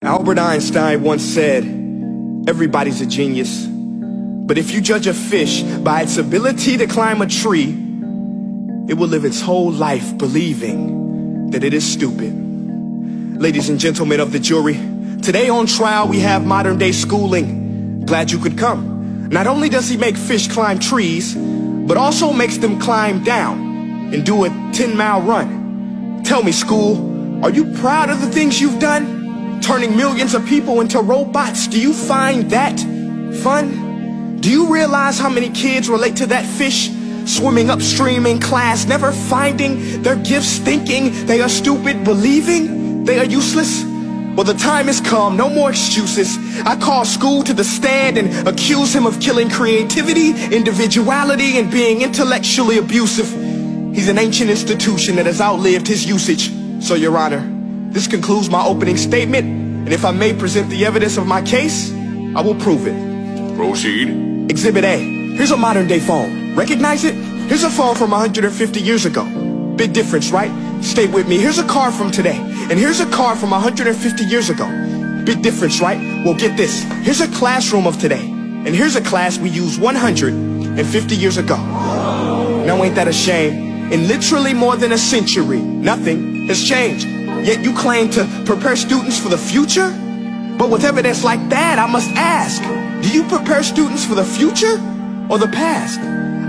Albert Einstein once said, everybody's a genius. But if you judge a fish by its ability to climb a tree, it will live its whole life believing that it is stupid. Ladies and gentlemen of the jury, today on trial we have modern day schooling. Glad you could come. Not only does he make fish climb trees, but also makes them climb down and do a 10-mile run. Tell me, school, are you proud of the things you've done? Turning millions of people into robots, do you find that fun? Do you realize how many kids relate to that fish? Swimming upstream in class, never finding their gifts, thinking they are stupid, believing they are useless? Well, the time has come, no more excuses. I call school to the stand and accuse him of killing creativity, individuality, and being intellectually abusive. He's an ancient institution that has outlived his usage. So, Your Honor, this concludes my opening statement, and if I may present the evidence of my case, I will prove it. Proceed. Exhibit A. Here's a modern day phone. Recognize it? Here's a phone from 150 years ago. Big difference, right? Stay with me. Here's a car from today, and here's a car from 150 years ago. Big difference, right? Well, get this. Here's a classroom of today, and here's a class we used 150 years ago. Now ain't that a shame? In literally more than a century, nothing has changed. Yet you claim to prepare students for the future? But with evidence like that, I must ask, do you prepare students for the future or the past?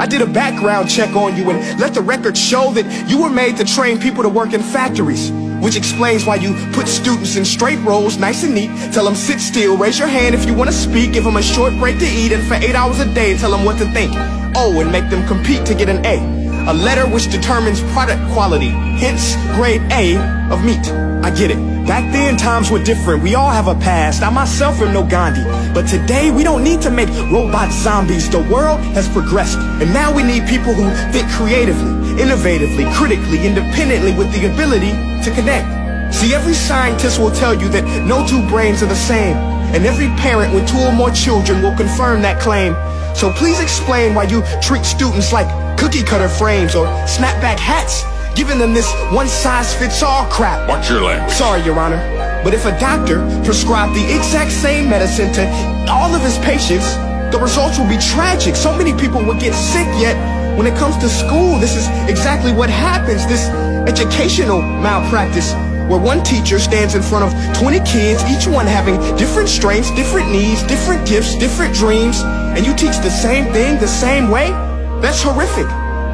I did a background check on you and let the record show that you were made to train people to work in factories, which explains why you put students in straight rows, nice and neat, tell them sit still, raise your hand if you want to speak, give them a short break to eat, and for 8 hours a day tell them what to think. Oh, and make them compete to get an A. A letter which determines product quality, hence grade A of meat. I get it. Back then times were different. We all have a past. I myself am no Gandhi. But today we don't need to make robot zombies. The world has progressed. And now we need people who think creatively, innovatively, critically, independently, with the ability to connect. See, every scientist will tell you that no two brains are the same. And every parent with 2 or more children will confirm that claim. So please explain why you treat students like cookie cutter frames or snapback hats, giving them this one-size-fits-all crap. Watch your language. Sorry, Your Honor, but if a doctor prescribed the exact same medicine to all of his patients, the results will be tragic. So many people will get sick, yet when it comes to school, this is exactly what happens. This educational malpractice, where one teacher stands in front of 20 kids, each one having different strengths, different needs, different gifts, different dreams, and you teach the same thing the same way? That's horrific.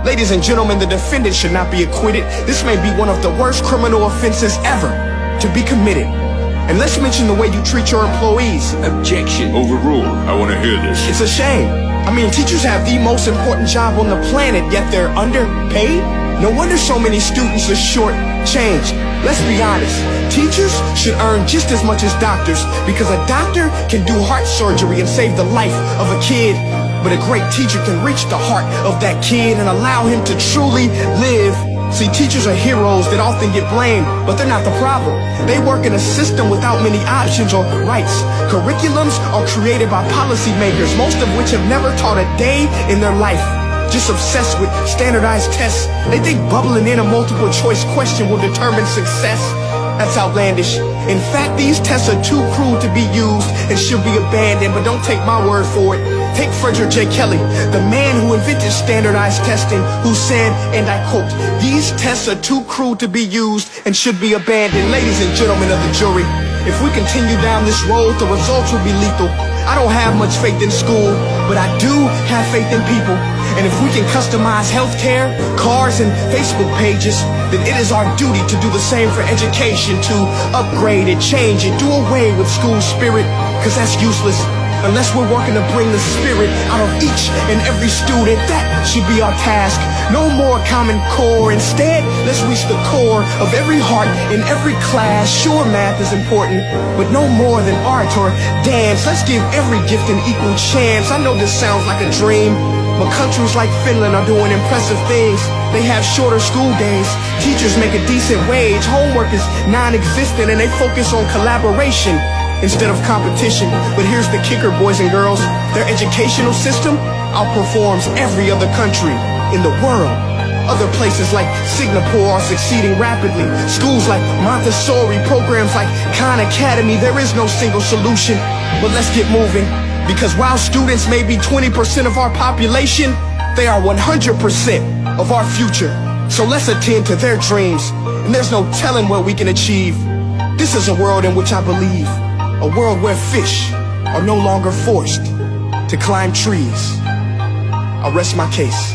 Ladies and gentlemen, the defendant should not be acquitted. This may be one of the worst criminal offenses ever to be committed. And let's mention the way you treat your employees. Objection. Overruled. I want to hear this. It's a shame. I mean, teachers have the most important job on the planet, yet they're underpaid? No wonder so many students are short-changed. Let's be honest. Teachers should earn just as much as doctors, because a doctor can do heart surgery and save the life of a kid. But a great teacher can reach the heart of that kid and allow him to truly live. See, teachers are heroes that often get blamed, but they're not the problem. They work in a system without many options or rights. Curriculums are created by policymakers, most of which have never taught a day in their life. Just obsessed with standardized tests. They think bubbling in a multiple choice question will determine success. That's outlandish. In fact, these tests are too cruel to be used and should be abandoned, but don't take my word for it. Take Frederick J. Kelly, the man who invented standardized testing, who said, and I quote, "These tests are too cruel to be used and should be abandoned." Ladies and gentlemen of the jury, if we continue down this road, the results will be lethal. I don't have much faith in school, but I do have faith in people. And if we can customize healthcare, cars, and Facebook pages, then it is our duty to do the same for education, to upgrade it, change it, do away with school spirit, because that's useless. Unless we're working to bring the spirit out of each and every student, that should be our task. No more Common Core. Instead, let's reach the core of every heart in every class. Sure, math is important, but no more than art or dance. Let's give every gift an equal chance. I know this sounds like a dream, but countries like Finland are doing impressive things. They have shorter school days, teachers make a decent wage, homework is non-existent, and they focus on collaboration instead of competition. But here's the kicker, boys and girls. Their educational system outperforms every other country in the world. Other places like Singapore are succeeding rapidly. Schools like Montessori, programs like Khan Academy, there is no single solution. But let's get moving, because while students may be 20% of our population, they are 100% of our future. So let's attend to their dreams, and there's no telling what we can achieve. This is a world in which I believe, a world where fish are no longer forced to climb trees. I'll rest my case.